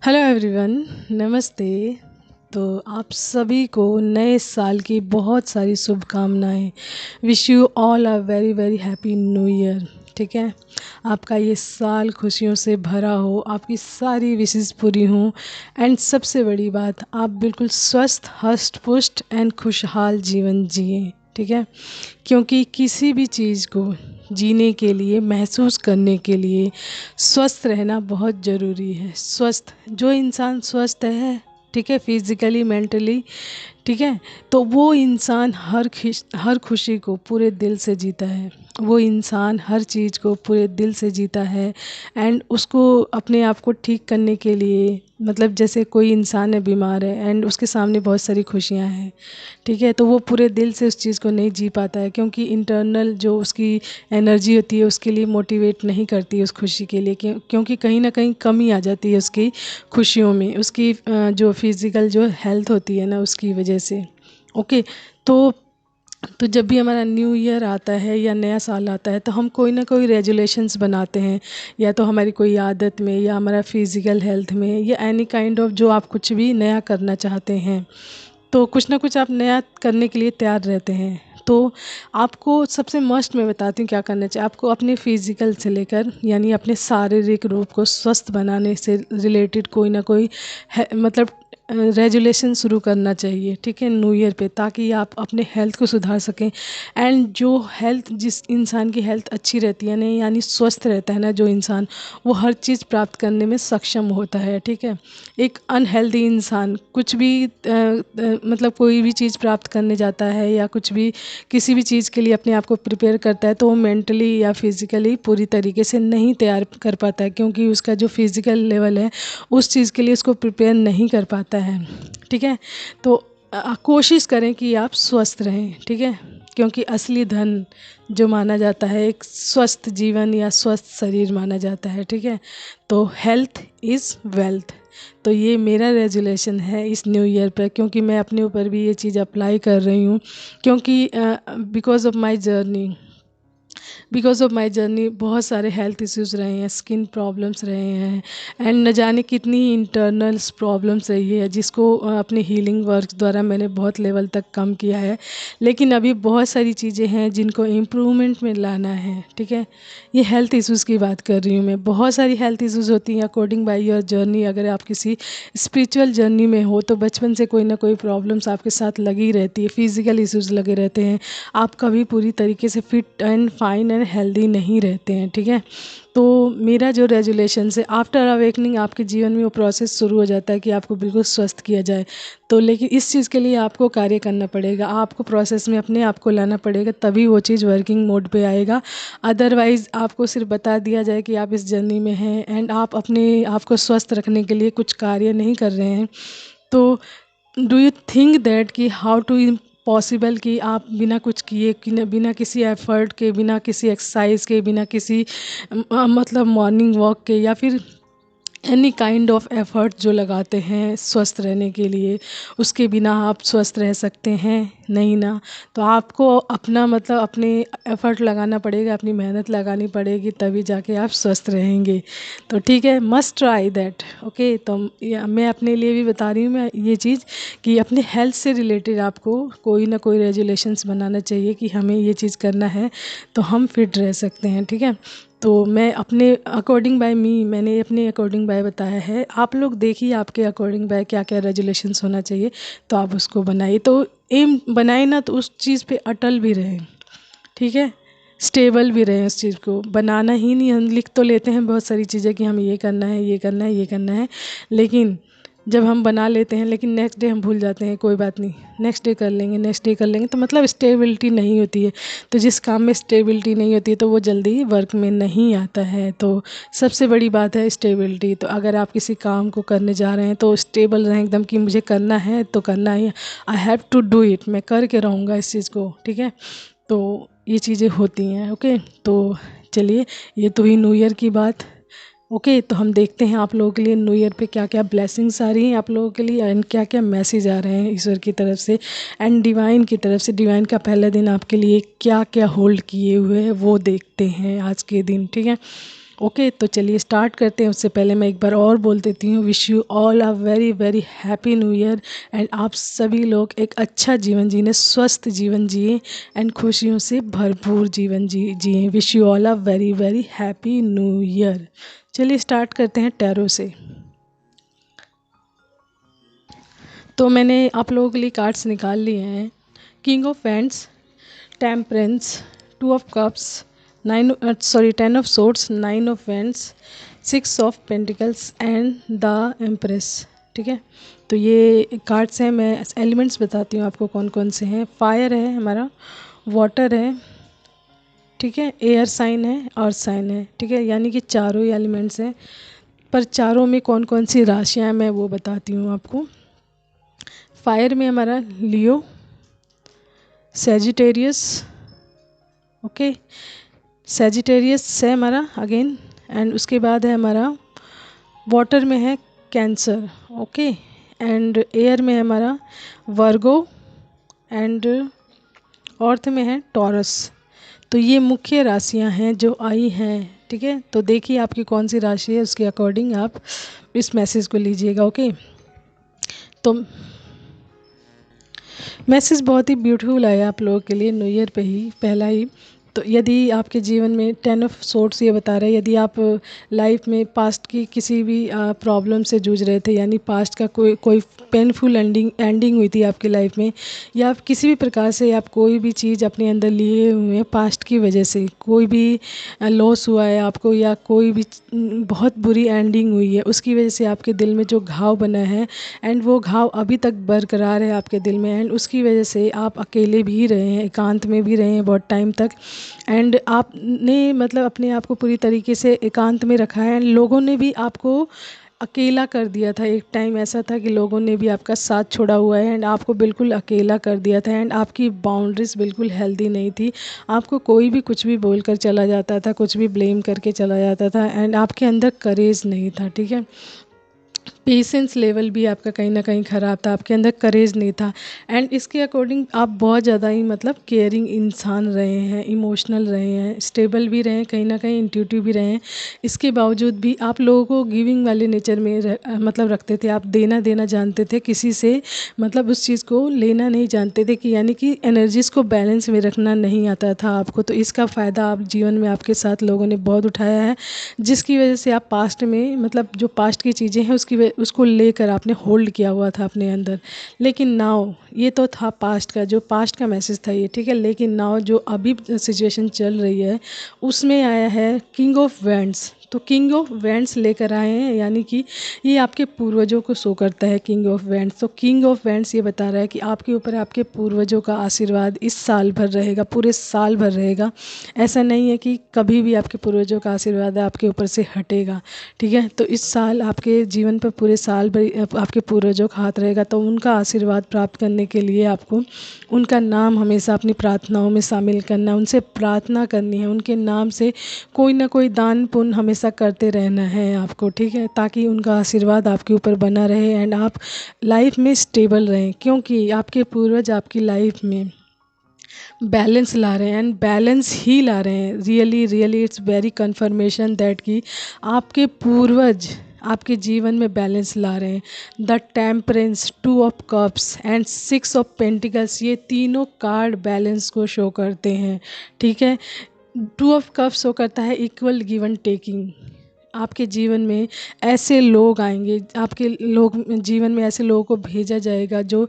Hello everyone, नमस्ते। तो आप सभी को नए साल की बहुत सारी शुभकामनाएं। Wish you all a very very happy new year. ठीक है, आपका ये साल खुशियों से भरा हो, आपकी सारी विशेस पूरी हों एंड सबसे बड़ी बात, आप बिल्कुल स्वस्थ हष्ट पुष्ट एंड खुशहाल जीवन जिए। ठीक है, क्योंकि किसी भी चीज़ को जीने के लिए, महसूस करने के लिए स्वस्थ रहना बहुत ज़रूरी है। स्वस्थ, जो इंसान स्वस्थ है, ठीक है, फिज़िकली मेंटली, ठीक है, तो वो इंसान हर खुशी को पूरे दिल से जीता है। वो इंसान हर चीज़ को पूरे दिल से जीता है एंड उसको अपने आप को ठीक करने के लिए, मतलब जैसे कोई इंसान है बीमार है एंड उसके सामने बहुत सारी खुशियां हैं, ठीक है, तो वो पूरे दिल से उस चीज़ को नहीं जी पाता है, क्योंकि इंटरनल जो उसकी एनर्जी होती है उसके लिए मोटिवेट नहीं करती है उस खुशी के लिए, क्योंकि कहीं ना कहीं कमी आ जाती है उसकी खुशियों में, उसकी जो फिज़िकल जो हेल्थ होती है ना, उसकी वजह से। ओके, तो जब भी हमारा न्यू ईयर आता है या नया साल आता है तो हम कोई ना कोई रेजुलेशंस बनाते हैं, या तो हमारी कोई आदत में, या हमारा फिज़िकल हेल्थ में, या एनी काइंड ऑफ जो आप कुछ भी नया करना चाहते हैं, तो कुछ ना कुछ आप नया करने के लिए तैयार रहते हैं। तो आपको सबसे मस्ट मैं बताती हूँ क्या करना चाहिए। आपको अपने फिज़िकल से लेकर, यानी अपने शारीरिक रूप को स्वस्थ बनाने से रिलेटेड कोई ना कोई मतलब रेजुलेशन शुरू करना चाहिए, ठीक है, न्यू ईयर पे, ताकि आप अपने हेल्थ को सुधार सकें। एंड जो हेल्थ, जिस इंसान की हेल्थ अच्छी रहती है ना, यानी स्वस्थ रहता है ना जो इंसान, वो हर चीज़ प्राप्त करने में सक्षम होता है। ठीक है, एक अनहेल्दी इंसान कुछ भी मतलब कोई भी चीज़ प्राप्त करने जाता है या कुछ भी किसी भी चीज़ के लिए अपने आप को प्रिपेयर करता है, तो वो मेंटली या फिज़िकली पूरी तरीके से नहीं तैयार कर पाता है, क्योंकि उसका जो फिज़िकल लेवल है उस चीज़ के लिए उसको प्रिपेयर नहीं कर पाता है। ठीक है, तो कोशिश करें कि आप स्वस्थ रहें। ठीक है, क्योंकि असली धन जो माना जाता है एक स्वस्थ जीवन या स्वस्थ शरीर माना जाता है। ठीक है, तो हेल्थ इज़ वेल्थ। तो ये मेरा रेजुलेशन है इस न्यू ईयर पर, क्योंकि मैं अपने ऊपर भी ये चीज़ अप्लाई कर रही हूँ, क्योंकि बिकॉज ऑफ माई जर्नी बहुत सारे हेल्थ इश्यूज़ रहे हैं, स्किन प्रॉब्लम्स रहे हैं एंड न जाने कितनी ही इंटरनल्स प्रॉब्लम्स रही है, जिसको अपने हीलिंग वर्क द्वारा मैंने बहुत लेवल तक कम किया है। लेकिन अभी बहुत सारी चीज़ें हैं जिनको इम्प्रूवमेंट में लाना है। ठीक है, ये हेल्थ इश्यूज़ की बात कर रही हूँ मैं। बहुत सारी हेल्थ इश्यूज़ होती हैं अकॉर्डिंग बाई योर जर्नी। अगर आप किसी स्पिरिचुअल जर्नी में हो तो बचपन से कोई ना कोई प्रॉब्लम्स आपके साथ लगी रहती है, फिज़िकल इश्यूज़ लगे रहते हैं, आप कभी पूरी तरीके से fit and fine and healthy नहीं रहते हैं। ठीक है, तो मेरा जो रेजुलेशन है, आफ्टर अवेकनिंग आपके जीवन में वो प्रोसेस शुरू हो जाता है कि आपको बिल्कुल स्वस्थ किया जाए। तो लेकिन इस चीज़ के लिए आपको कार्य करना पड़ेगा, आपको प्रोसेस में अपने आप को लाना पड़ेगा, तभी वो चीज़ वर्किंग मोड पे आएगा। अदरवाइज़ आपको सिर्फ बता दिया जाए कि आप इस जर्नी में हैं एंड आप अपने आप को स्वस्थ रखने के लिए कुछ कार्य नहीं कर रहे हैं, तो डू यू थिंक दैट कि हाउ टू पॉसिबल कि आप बिना कुछ किए, बिना किसी एफर्ट के, बिना किसी एक्सरसाइज के, बिना किसी मतलब मॉर्निंग वॉक के, या फिर एनी काइंड ऑफ एफर्ट जो लगाते हैं स्वस्थ रहने के लिए, उसके बिना आप स्वस्थ रह सकते हैं? नहीं ना। तो आपको अपना मतलब अपने एफर्ट लगाना पड़ेगा, अपनी मेहनत लगानी पड़ेगी, तभी जाके आप स्वस्थ रहेंगे। तो ठीक है, मस्ट ट्राई दैट। ओके, तो मैं अपने लिए भी बता रही हूँ मैं ये चीज़, कि अपने हेल्थ से रिलेटेड आपको कोई ना कोई रेजुलेशंस बनाना चाहिए कि हमें ये चीज़ करना है तो हम फिट रह सकते हैं। ठीक है, तो मैं अपने अकॉर्डिंग बाय मी, मैंने अपने अकॉर्डिंग बाय बताया है। आप लोग देखिए आपके अकॉर्डिंग बाय क्या क्या रेजुलेशंस होना चाहिए, तो आप उसको बनाइए। तो एम बनाए ना तो उस चीज़ पे अटल भी रहें। ठीक है, स्टेबल भी रहें उस चीज़ को। बनाना ही नहीं, हम लिख तो लेते हैं बहुत सारी चीज़ें कि हमें ये करना है, ये करना है, ये करना है, लेकिन जब हम बना लेते हैं लेकिन नेक्स्ट डे हम भूल जाते हैं, कोई बात नहीं, नेक्स्ट डे कर लेंगे, नेक्स्ट डे कर लेंगे, तो मतलब स्टेबिलिटी नहीं होती है। तो जिस काम में स्टेबिलिटी नहीं होती है तो वो जल्दी वर्क में नहीं आता है। तो सबसे बड़ी बात है स्टेबिलिटी। तो अगर आप किसी काम को करने जा रहे हैं तो स्टेबल रहें एकदम, कि मुझे करना है तो करना ही, I have to do it, मैं करके रहूँगा इस चीज़ को। ठीक है, तो ये चीज़ें होती हैं। ओके, तो चलिए, ये तो हुई न्यू ईयर की बात। ओके, तो हम देखते हैं आप लोगों के लिए न्यू ईयर पे क्या क्या ब्लेसिंग्स आ रही हैं आप लोगों के लिए, एंड क्या क्या मैसेज आ रहे हैं ईश्वर की तरफ से एंड डिवाइन की तरफ से। डिवाइन का पहला दिन आपके लिए क्या क्या होल्ड किए हुए है वो देखते हैं आज के दिन। ठीक है, ओके, तो चलिए स्टार्ट करते हैं। उससे पहले मैं एक बार और बोल देती हूँ, wish you all a very very happy new year. And आप सभी लोग एक अच्छा जीवन जीने, स्वस्थ जीवन जिए एंड खुशियों से भरपूर जीवन जिए। Wish you all a very very happy new year. चलिए स्टार्ट करते हैं टैरो से। तो मैंने आप लोगों के लिए कार्ड्स निकाल लिए हैं। King of wands, temperance, two of cups, 10 of swords, 9 of wands, 6 of pentacles and the empress. ठीक है, तो ये कार्ड्स हैं। मैं एलिमेंट्स बताती हूँ आपको कौन कौन से हैं। फायर है हमारा, वाटर है, ठीक है, एयर साइन है और साइन है। ठीक है, यानी कि चारों ही एलिमेंट्स हैं, पर चारों में कौन कौन सी राशियाँ हैं मैं वो बताती हूँ आपको। फायर में हमारा लियो, सेजिटेरियस, ओके, सेजिटेरियस है हमारा अगेन। एंड उसके बाद है हमारा वाटर में है कैंसर, ओके। एंड एयर में है हमारा वर्गो एंड अर्थ में है टॉरस। तो ये मुख्य राशियां हैं जो आई हैं। ठीक है, तो देखिए आपकी कौन सी राशि है, उसके अकॉर्डिंग आप इस मैसेज को लीजिएगा, ओके। तो मैसेज बहुत ही ब्यूटीफुल आया आप लोगों के लिए न्यू ईयर पे ही, पहला ही। तो यदि आपके जीवन में 10 ऑफ सोर्ड्स ये बता रहा है, यदि आप लाइफ में पास्ट की किसी भी प्रॉब्लम से जूझ रहे थे, यानी पास्ट का कोई पेनफुल एंडिंग हुई थी आपकी लाइफ में, या आप किसी भी प्रकार से आप कोई भी चीज़ अपने अंदर लिए हुए हैं पास्ट की वजह से, कोई भी लॉस हुआ है आपको, या कोई भी बहुत बुरी एंडिंग हुई है, उसकी वजह से आपके दिल में जो घाव बना है एंड वो घाव अभी तक बरकरार है आपके दिल में। एंड उसकी वजह से आप अकेले भी रहे हैं, एकांत में भी रहे हैं बहुत टाइम तक। एंड आपने मतलब अपने आप को पूरी तरीके से एकांत में रखा है। एंड लोगों ने भी आपको अकेला कर दिया था। एक टाइम ऐसा था कि लोगों ने भी आपका साथ छोड़ा हुआ है एंड आपको बिल्कुल अकेला कर दिया था। एंड आपकी बाउंड्रीज बिल्कुल हेल्दी नहीं थी। आपको कोई भी कुछ भी बोलकर चला जाता था, कुछ भी ब्लेम करके चला जाता था, एंड आपके अंदर करेज नहीं था। ठीक है, पेशेंस लेवल भी आपका कहीं ना कहीं ख़राब था, आपके अंदर करेज नहीं था। एंड इसके अकॉर्डिंग आप बहुत ज़्यादा ही मतलब केयरिंग इंसान रहे हैं, इमोशनल रहे हैं, स्टेबल भी रहे हैं, कहीं ना कहीं इंट्यूटिव भी रहे हैं। इसके बावजूद भी आप लोगों को गिविंग वाले नेचर में मतलब रखते थे। आप देना देना जानते थे किसी से, मतलब उस चीज़ को लेना नहीं जानते थे, कि यानी कि एनर्जीज़ को बैलेंस में रखना नहीं आता था आपको। तो इसका फ़ायदा आप जीवन में आपके साथ लोगों ने बहुत उठाया है, जिसकी वजह से आप पास्ट में मतलब जो पास्ट की चीज़ें हैं उसको लेकर आपने होल्ड किया हुआ था अपने अंदर। लेकिन नाउ ये तो था पास्ट का, जो पास्ट का मैसेज था ये, ठीक है। लेकिन नाउ जो अभी सिचुएशन चल रही है उसमें आया है किंग ऑफ वैंड्स। तो किंग ऑफ वैंड्स लेकर आए हैं, यानी कि ये आपके पूर्वजों को शो करता है किंग ऑफ वैंड्स। तो किंग ऑफ वैंड्स ये बता रहा है कि आपके ऊपर आपके पूर्वजों का आशीर्वाद इस साल भर रहेगा, पूरे साल भर रहेगा। ऐसा नहीं है कि कभी भी आपके पूर्वजों का आशीर्वाद आपके ऊपर से हटेगा। ठीक है, तो इस साल आपके जीवन पर पूरे साल भर आपके पूर्वजों का हाथ रहेगा। तो उनका आशीर्वाद प्राप्त करने के लिए आपको उनका नाम हमेशा अपनी प्रार्थनाओं में शामिल करना, उनसे प्रार्थना करनी है, उनके नाम से कोई ना कोई दान पुण्य हमेशा करते रहना है आपको। ठीक है, ताकि उनका आशीर्वाद आपके ऊपर बना रहे एंड आप लाइफ में स्टेबल रहें, क्योंकि आपके पूर्वज आपकी लाइफ में बैलेंस ला रहे हैं एंड बैलेंस ही ला रहे हैं। Really really it's very confirmation that कि आपके पूर्वज आपके जीवन में बैलेंस ला रहे हैं। The temperance, 2 of cups and 6 of pentacles, ये तीनों कार्ड बैलेंस को शो करते हैं। ठीक है, 2 ऑफ कप्स शो करता है इक्वल गिव एंड टेकिंग। आपके जीवन में ऐसे लोग आएंगे, आपके लोग जीवन में ऐसे लोगों को भेजा जाएगा जो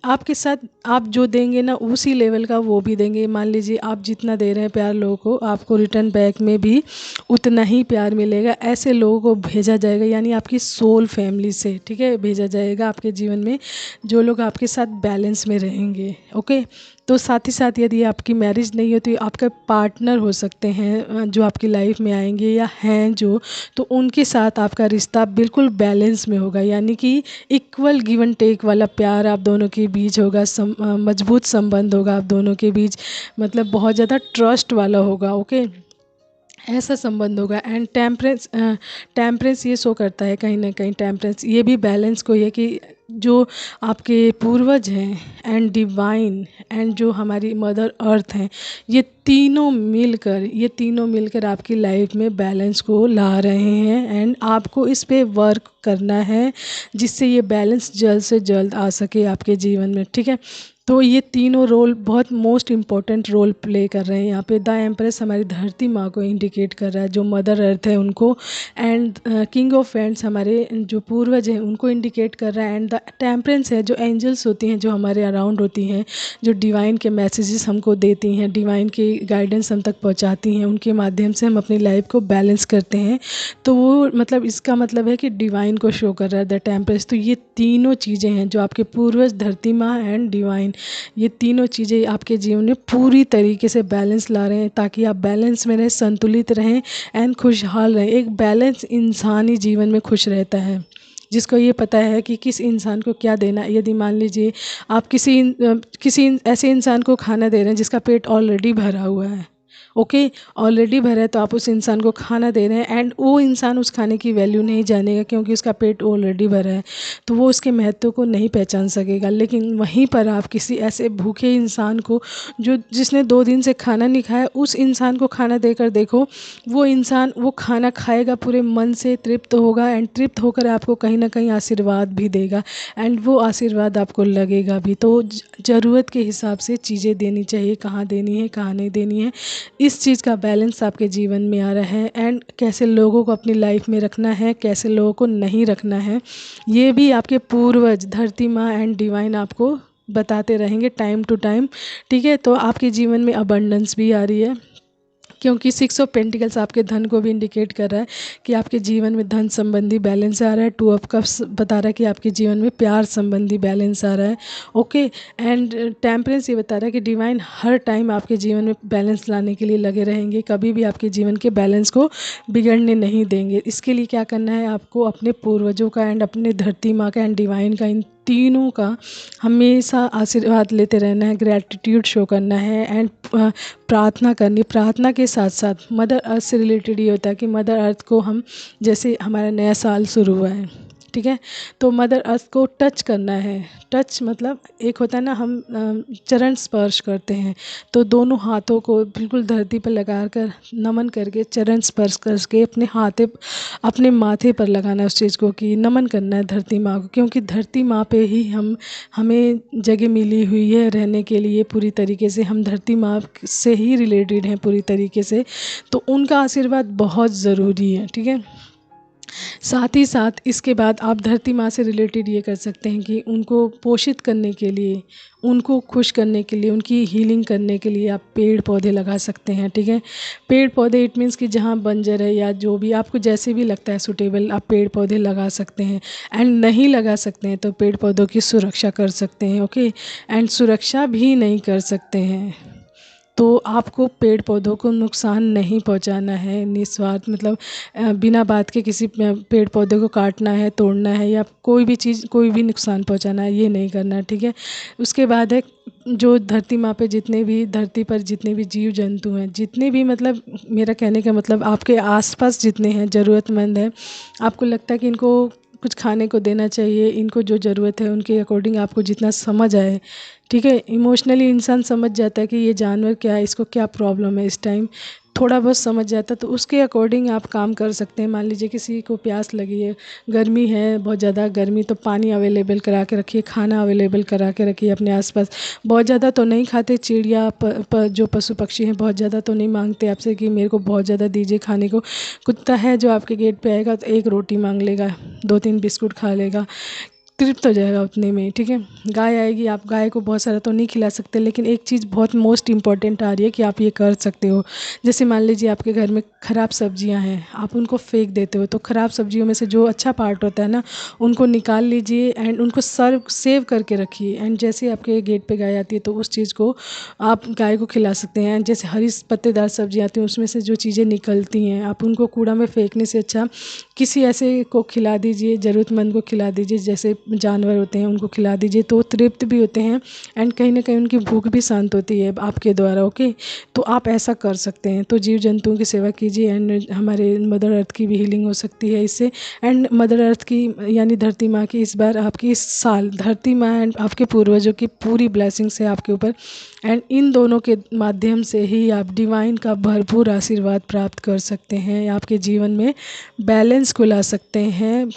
आपके साथ आप जो देंगे ना उसी लेवल का वो भी देंगे। मान लीजिए आप जितना दे रहे हैं प्यार लोगों को, आपको रिटर्न बैक में भी उतना ही प्यार मिलेगा। ऐसे लोगों को भेजा जाएगा, यानी आपकी सोल फैमिली से, ठीक है, भेजा जाएगा आपके जीवन में, जो लोग आपके साथ बैलेंस में रहेंगे। ओके, तो साथ ही साथ यदि आपकी मैरिज नहीं है तो आपका पार्टनर हो सकते हैं जो आपकी लाइफ में आएंगे या हैं जो, तो उनके साथ आपका रिश्ता बिल्कुल बैलेंस में होगा, यानी कि इक्वल गिव एंड टेक वाला प्यार आप दोनों के बीच होगा। मजबूत संबंध होगा आप दोनों के बीच, मतलब बहुत ज़्यादा ट्रस्ट वाला होगा। ओके, ऐसा संबंध होगा। एंड टेम्परेंस ये शो करता है कहीं ना कहीं, टेम्परेंस ये भी बैलेंस को, ये कि जो आपके पूर्वज हैं एंड डिवाइन एंड जो हमारी मदर अर्थ हैं, ये तीनों मिलकर आपकी लाइफ में बैलेंस को ला रहे हैं। एंड आपको इस पे वर्क करना है जिससे ये बैलेंस जल्द से जल्द आ सके आपके जीवन में, ठीक है। तो ये तीनों रोल बहुत मोस्ट इम्पॉर्टेंट रोल प्ले कर रहे हैं यहाँ पे। द एम्प्रेस हमारी धरती माँ को इंडिकेट कर रहा है, जो मदर अर्थ है उनको। एंड किंग ऑफ एंड्स हमारे जो पूर्वज हैं उनको इंडिकेट कर रहा है। एंड द टेम्परेंस है जो एंजल्स होती हैं, जो हमारे अराउंड होती हैं, जो डिवाइन के मैसेजेस हमको देती हैं, डिवाइन की गाइडेंस हम तक पहुँचाती हैं, उनके माध्यम से हम अपनी लाइफ को बैलेंस करते हैं। तो वो मतलब इसका मतलब है कि डिवाइन को शो कर रहा है द टेम्परेंस। तो ये तीनों चीज़ें हैं जो आपके पूर्वज, धरती माँ एंड डिवाइन, ये तीनों चीज़ें आपके जीवन में पूरी तरीके से बैलेंस ला रहे हैं, ताकि आप बैलेंस में रहें, संतुलित रहें एंड खुशहाल रहें। एक बैलेंस इंसान ही जीवन में खुश रहता है, जिसको ये पता है कि किस इंसान को क्या देना है। यदि मान लीजिए आप किसी ऐसे इंसान को खाना दे रहे हैं जिसका पेट ऑलरेडी भरा हुआ है, ओके, ऑलरेडी भरा है, तो आप उस इंसान को खाना दे रहे हैं एंड वो इंसान उस खाने की वैल्यू नहीं जानेगा क्योंकि उसका पेट ऑलरेडी भरा है, तो वो उसके महत्व को नहीं पहचान सकेगा। लेकिन वहीं पर आप किसी ऐसे भूखे इंसान को, जिसने 2 दिन से खाना नहीं खाया, उस इंसान को खाना देकर देखो, वो इंसान वो खाना खाएगा, पूरे मन से तृप्त होगा एंड तृप्त होकर आपको कहीं ना कहीं आशीर्वाद भी देगा एंड वो आशीर्वाद आपको लगेगा भी। तो ज़रूरत के हिसाब से चीज़ें देनी चाहिए, कहाँ देनी है कहाँ नहीं देनी है, इस चीज़ का बैलेंस आपके जीवन में आ रहा है। एंड कैसे लोगों को अपनी लाइफ में रखना है, कैसे लोगों को नहीं रखना है, ये भी आपके पूर्वज, धरती माँ एंड डिवाइन आपको बताते रहेंगे टाइम टू टाइम, ठीक है। तो आपके जीवन में अबंडेंस भी आ रही है, क्योंकि 6 ऑफ पेंटिकल्स आपके धन को भी इंडिकेट कर रहा है कि आपके जीवन में धन संबंधी बैलेंस आ रहा है। 2 ऑफ कप्स बता रहा है कि आपके जीवन में प्यार संबंधी बैलेंस आ रहा है, ओके। एंड टेम्परेंस ये बता रहा है कि डिवाइन हर टाइम आपके जीवन में बैलेंस लाने के लिए लगे रहेंगे, कभी भी आपके जीवन के बैलेंस को बिगड़ने नहीं देंगे। इसके लिए क्या करना है, आपको अपने पूर्वजों का एंड अपने धरती माँ का एंड डिवाइन का, इन तीनों का हमेशा आशीर्वाद लेते रहना है, ग्रैटिट्यूड शो करना है एंड प्रार्थना करनी। प्रार्थना के साथ साथ मदर अर्थ से रिलेटेड ये होता है कि मदर अर्थ को हम, जैसे हमारा नया साल शुरू हुआ है, ठीक है, तो मदर अर्थ को टच करना है। टच मतलब एक होता है ना, हम चरण स्पर्श करते हैं, तो दोनों हाथों को बिल्कुल धरती पर लगा कर नमन करके, चरण स्पर्श करके अपने माथे पर लगाना उस चीज़ को, कि नमन करना है धरती माँ को, क्योंकि धरती माँ पे ही हमें जगह मिली हुई है रहने के लिए। पूरी तरीके से हम धरती माँ से ही रिलेटेड हैं पूरी तरीके से, तो उनका आशीर्वाद बहुत ज़रूरी है, ठीक है। साथ ही साथ इसके बाद आप धरती माँ से रिलेटेड ये कर सकते हैं कि उनको पोषित करने के लिए, उनको खुश करने के लिए, उनकी हीलिंग करने के लिए आप पेड़ पौधे लगा सकते हैं, ठीक है। पेड़ पौधे इट मीन्स कि जहाँ बंजर है या जो भी आपको जैसे भी लगता है सूटेबल, आप पेड़ पौधे लगा सकते हैं। एंड नहीं लगा सकते हैं तो पेड़ पौधों की सुरक्षा कर सकते हैं, ओके। एंड सुरक्षा भी नहीं कर सकते हैं तो आपको पेड़ पौधों को नुकसान नहीं पहुंचाना है निस्वार्थ, मतलब बिना बात के किसी पेड़ पौधे को काटना है, तोड़ना है, या कोई भी चीज़, कोई भी नुकसान पहुंचाना है, ये नहीं करना, ठीक है। उसके बाद है जो धरती माँ पे धरती पर जितने भी जीव जंतु हैं, जितने भी, मतलब मेरा कहने का मतलब आपके आसपास जितने हैं ज़रूरतमंद हैं, आपको लगता है कि इनको कुछ खाने को देना चाहिए, इनको जो ज़रूरत है उनके अकॉर्डिंग आपको जितना समझ आए, ठीक है। इमोशनली इंसान समझ जाता है कि ये जानवर क्या है, इसको क्या प्रॉब्लम है, इस टाइम थोड़ा बहुत समझ जाता है, तो उसके अकॉर्डिंग आप काम कर सकते हैं। मान लीजिए किसी को प्यास लगी है, गर्मी है, बहुत ज़्यादा गर्मी, तो पानी अवेलेबल करा के रखिए, खाना अवेलेबल करा के रखिए अपने आसपास। बहुत ज़्यादा तो नहीं खाते चिड़िया जो पशु पक्षी हैं, बहुत ज़्यादा तो नहीं मांगते आपसे कि मेरे को बहुत ज़्यादा दीजिए खाने को। कुत्ता है जो आपके गेट पे आएगा तो 1 रोटी मांग लेगा, 2-3 बिस्कुट खा लेगा, तृप्त हो जाएगा उतने में, ठीक है। गाय आएगी, आप गाय को बहुत सारा तो नहीं खिला सकते, लेकिन एक चीज़ बहुत मोस्ट इंपॉर्टेंट आ रही है कि आप ये कर सकते हो। जैसे मान लीजिए आपके घर में ख़राब सब्जियां हैं, आप उनको फेंक देते हो, तो ख़राब सब्जियों में से जो अच्छा पार्ट होता है ना, उनको निकाल लीजिए एंड उनको सेव करके रखिए। एंड जैसे आपके गेट पे गाय आती है तो उस चीज़ को आप गाय को खिला सकते हैं। जैसे हरी पत्तेदार सब्जियाँ आती हैं, उसमें से जो चीज़ें निकलती हैं, आप उनको कूड़ा में फेंकने से अच्छा किसी ऐसे को खिला दीजिए, ज़रूरतमंद को खिला दीजिए। जैसे जानवर होते हैं उनको खिला दीजिए, तो तृप्त भी होते हैं एंड कहीं ना कहीं उनकी भूख भी शांत होती है आपके द्वारा। ओके, तो आप ऐसा कर सकते हैं। तो जीव जंतुओं की सेवा कीजिए एंड हमारे मदर अर्थ की भी हीलिंग हो सकती है इससे। एंड मदर अर्थ की यानी धरती माँ की इस बार आपकी इस साल धरती माँ एंड आपके पूर्वजों की पूरी ब्लेसिंग्स है आपके ऊपर। एंड इन दोनों के माध्यम से ही आप डिवाइन का भरपूर आशीर्वाद प्राप्त कर सकते हैं, आपके जीवन में बैलेंस को ला सकते हैं।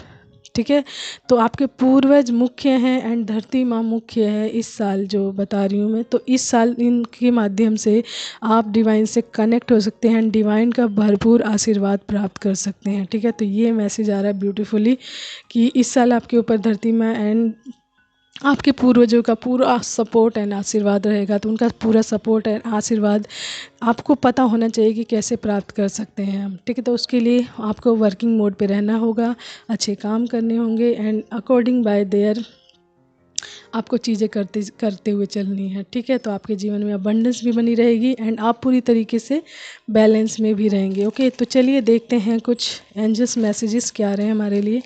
ठीक है, तो आपके पूर्वज मुख्य हैं एंड धरती माँ मुख्य है इस साल जो बता रही हूँ मैं। तो इस साल इनके माध्यम से आप डिवाइन से कनेक्ट हो सकते हैं एंड डिवाइन का भरपूर आशीर्वाद प्राप्त कर सकते हैं। ठीक है, तो ये मैसेज आ रहा है ब्यूटीफुली कि इस साल आपके ऊपर धरती माँ एंड आपके पूर्वजों का पूरा सपोर्ट एंड आशीर्वाद रहेगा। तो उनका पूरा सपोर्ट एंड आशीर्वाद आपको पता होना चाहिए कि कैसे प्राप्त कर सकते हैं हम। ठीक है, तो उसके लिए आपको वर्किंग मोड पे रहना होगा, अच्छे काम करने होंगे एंड अकॉर्डिंग बाय देयर आपको चीज़ें करते करते हुए चलनी है। ठीक है, तो आपके जीवन में अबंडेंस भी बनी रहेगी एंड आप पूरी तरीके से बैलेंस में भी रहेंगे। ओके, तो चलिए देखते हैं कुछ एंजल्स मैसेजेस क्या आ रहे हैं हमारे लिए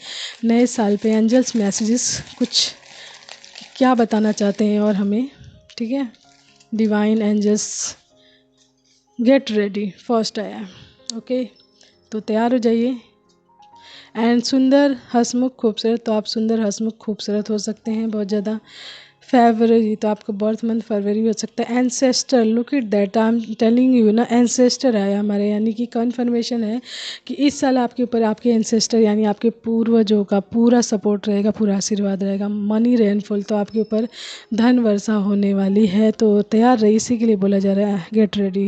नए साल पे। एंजल्स मैसेजेस कुछ क्या बताना चाहते हैं और हमें। ठीक है, divine angels get ready, first आया। ओके, तो तैयार हो जाइए एंड सुंदर हंसमुख खूबसूरत। तो आप सुंदर हंसमुख खूबसूरत हो सकते हैं बहुत ज़्यादा। फरवरी, तो आपका बर्थ मंथ फरवरी हो सकता है। Ancestor, look it that, I am telling you ना, एंसेस्टर आया हमारे, यानी कि कन्फर्मेशन है कि इस साल आपके ऊपर आपके एंसेस्टर यानी आपके पूर्वजों का पूरा सपोर्ट रहेगा, पूरा आशीर्वाद रहेगा। मनी रेनफॉल, तो आपके ऊपर धन वर्षा होने वाली है, तो तैयार रहिए, इसी के लिए बोला जा रहा है get ready.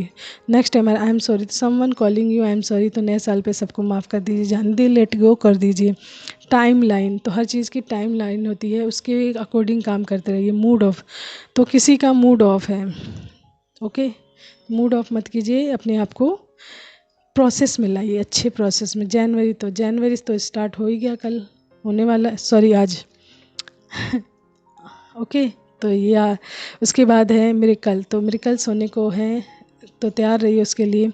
Next time I am sorry, someone calling you I am sorry, तो नए साल पे सबको माफ़ कर दीजिए, जान दे लेट गो कर दीजिए। टाइम लाइन, तो हर चीज़ की टाइम लाइन होती है, उसके अकॉर्डिंग काम करते रहिए। मूड ऑफ, तो किसी का मूड ऑफ है, ओके, मूड ऑफ मत कीजिए, अपने आप को प्रोसेस में लाइए, अच्छे प्रोसेस में। जनवरी तो स्टार्ट हो ही गया, कल होने वाला, सॉरी आज ओके, तो ये उसके बाद है मिरेकल, तो मिरेकल्स होने को है, तो तैयार रहिए उसके लिए।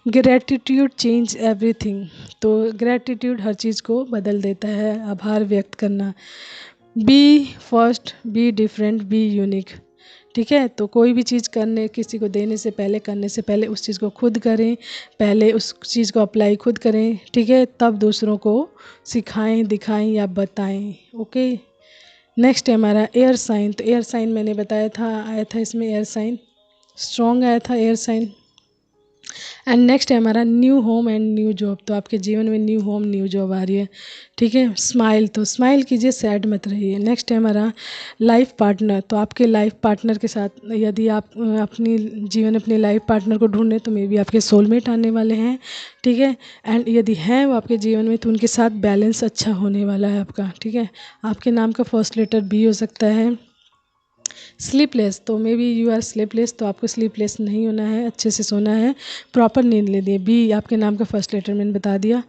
ग्रैटिट्यूड चेंज एवरीथिंग, तो ग्रैटिट्यूड हर चीज़ को बदल देता है, आभार व्यक्त करना। Be first, be different, be unique. ठीक है, तो कोई भी चीज़ करने, किसी को देने से पहले, करने से पहले उस चीज़ को खुद करें, पहले उस चीज़ को अप्लाई खुद करें। ठीक है, तब दूसरों को सिखाएं, दिखाएं या बताएं। ओके, नेक्स्ट है हमारा एयर साइन, तो एयर साइन मैंने बताया था, आया था इसमें एयर साइन, स्ट्रॉन्ग आया था एयर साइन। एंड नेक्स्ट है हमारा new home and new job, तो आपके जीवन में न्यू होम न्यू जॉब आ रही है। ठीक है, स्माइल, तो स्माइल कीजिए, सैड मत रहिए। नेक्स्ट है हमारा लाइफ पार्टनर, तो आपके लाइफ पार्टनर के साथ यदि आप अपनी जीवन अपने लाइफ पार्टनर को ढूंढें तो मे बी आपके सोलमेट आने वाले हैं। ठीक है, एंड यदि हैं वो आपके जीवन में तो उनके साथ बैलेंस अच्छा होने वाला है आपका। ठीक है, आपके नाम का फर्स्ट लेटर बी हो सकता है। स्लीपलेस, तो maybe you are sleepless, तो आपको स्लीपलेस नहीं होना है, अच्छे से सोना है, प्रॉपर नींद लेनी है। बी आपके नाम का फर्स्ट लेटर मैंने बता दिया।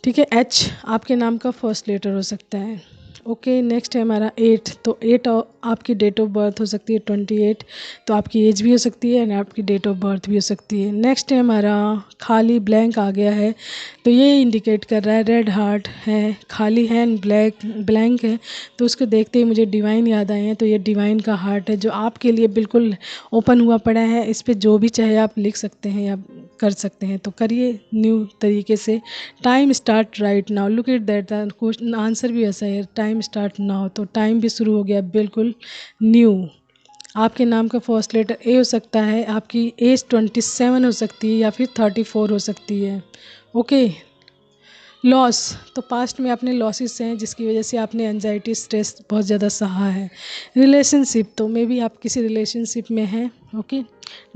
ठीक है, एच आपके नाम का फर्स्ट लेटर हो सकता है। ओके, नेक्स्ट है हमारा 8, तो 8 आपकी डेट ऑफ बर्थ हो सकती है 28, तो आपकी एज भी हो सकती है एंड आपकी डेट ऑफ बर्थ भी हो सकती है। नेक्स्ट है हमारा खाली, ब्लैंक आ गया है, तो ये इंडिकेट कर रहा है रेड हार्ट है, खाली है एंड ब्लैंक है, तो उसको देखते ही मुझे डिवाइन याद आए हैं। तो ये डिवाइन का हार्ट है जो आपके लिए बिल्कुल ओपन हुआ पड़ा है, इस पर जो भी चाहे आप लिख सकते हैं या कर सकते हैं, तो करिए न्यू तरीके से। Time start right now, look it that, question answer भी ऐसा है, टाइम स्टार्ट नाउ, तो टाइम भी शुरू हो गया बिल्कुल न्यू। आपके नाम का फर्स्ट लेटर ए हो सकता है, आपकी एज 27 हो सकती है या फिर 34 हो सकती है। ओके, लॉस, तो पास्ट में आपने लॉसेस हैं जिसकी वजह से आपने एंजाइटी स्ट्रेस बहुत ज़्यादा सहा है। रिलेशनशिप, तो मे बी आप किसी रिलेशनशिप में हैं। ओके,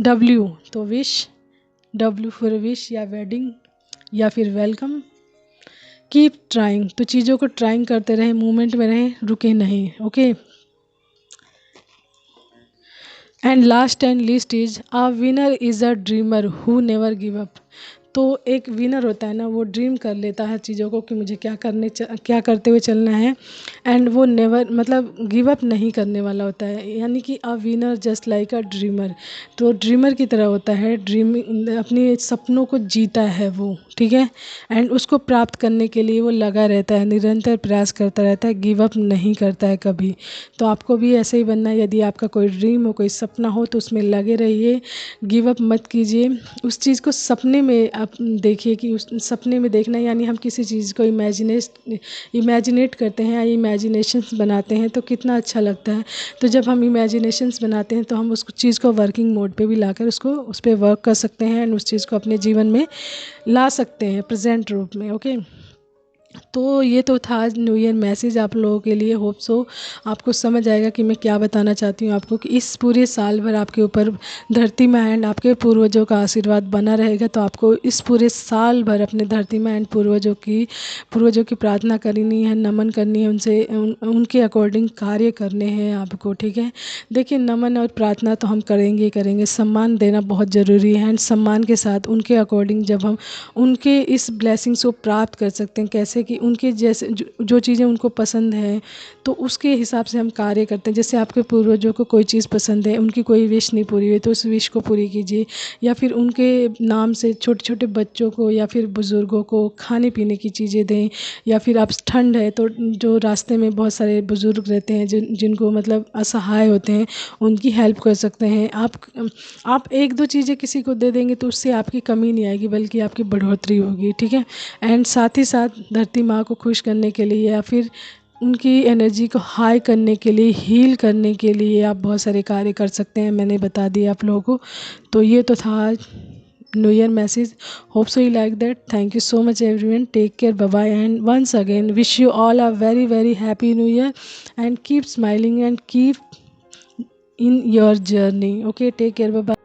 डब्ल्यू, तो विश, डब्ल्यू फॉर विश या वेडिंग या फिर वेलकम। कीप ट्राइंग, तो चीज़ों को ट्राइंग करते रहें, मूवमेंट में रहें, रुके नहीं। Okay, and last and least is a winner is a dreamer who never give up, तो एक विनर होता है ना, वो ड्रीम कर लेता है चीज़ों को कि मुझे क्या करते हुए चलना है, एंड वो नेवर मतलब गिव अप नहीं करने वाला होता है। यानी कि a winner just like a dreamer, तो ड्रीमर की तरह होता है, ड्रीमिंग अपने सपनों को जीता है वो, ठीक है। एंड उसको प्राप्त करने के लिए वो लगा रहता है, निरंतर प्रयास करता रहता है, गिव अप नहीं करता है कभी। तो आपको भी ऐसे ही बनना है। यदि आपका कोई ड्रीम हो, कोई सपना हो, तो उसमें लगे रहिए, गिव अप मत कीजिए। उस चीज़ को सपने में आप देखिए कि उस सपने में देखना, यानी हम किसी चीज़ को इमेजिनेट करते हैं या इमेजिनेशंस बनाते हैं तो कितना अच्छा लगता है। तो जब हम इमेजिनेशंस बनाते हैं तो हम उस चीज़ को वर्किंग मोड पे भी लाकर उसको उस पे वर्क कर सकते हैं एंड उस चीज़ को अपने जीवन में ला सकते हैं प्रेजेंट रूप में। ओके, तो ये तो था आज न्यू ईयर मैसेज आप लोगों के लिए। होप सो आपको समझ आएगा कि मैं क्या बताना चाहती हूँ आपको, कि इस पूरे साल भर आपके ऊपर धरती माँ एंड आपके पूर्वजों का आशीर्वाद बना रहेगा। तो आपको इस पूरे साल भर अपने धरती माँ एंड पूर्वजों की प्रार्थना करनी है, नमन करनी है, उनके अकॉर्डिंग कार्य करने हैं आपको, ठीक है। देखिए, नमन और प्रार्थना तो हम करेंगे ही करेंगे, सम्मान देना बहुत ज़रूरी है, एंड सम्मान के साथ उनके अकॉर्डिंग जब हम उनके इस ब्लेसिंग्स को प्राप्त कर सकते हैं, कैसे कि उनके जैसे जो चीज़ें उनको पसंद है तो उसके हिसाब से हम कार्य करते हैं। जैसे आपके पूर्वजों को कोई चीज़ पसंद है, उनकी कोई विश नहीं पूरी हुई तो उस विश को पूरी कीजिए, या फिर उनके नाम से छोटे छोटे बच्चों को या फिर बुज़ुर्गों को खाने पीने की चीज़ें दें। या फिर आप ठंड है तो जो रास्ते में बहुत सारे बुज़ुर्ग रहते हैं जिनको मतलब असहाय होते हैं, उनकी हेल्प कर सकते हैं आप एक दो चीज़ें किसी को दे देंगे तो उससे आपकी कमी नहीं आएगी बल्कि आपकी बढ़ोतरी होगी, ठीक है। एंड साथ ही साथ धरती माँ को खुश करने के लिए या फिर उनकी एनर्जी को हाई करने के लिए, हील करने के लिए आप बहुत सारे कार्य कर सकते हैं, मैंने बता दिया आप लोगों को। तो ये तो था आज new year message. Hope so you like that. Thank you so much everyone, take care, bye bye, and once again wish you all a very very happy new year and keep smiling and keep in your journey. Okay, take care, bye bye.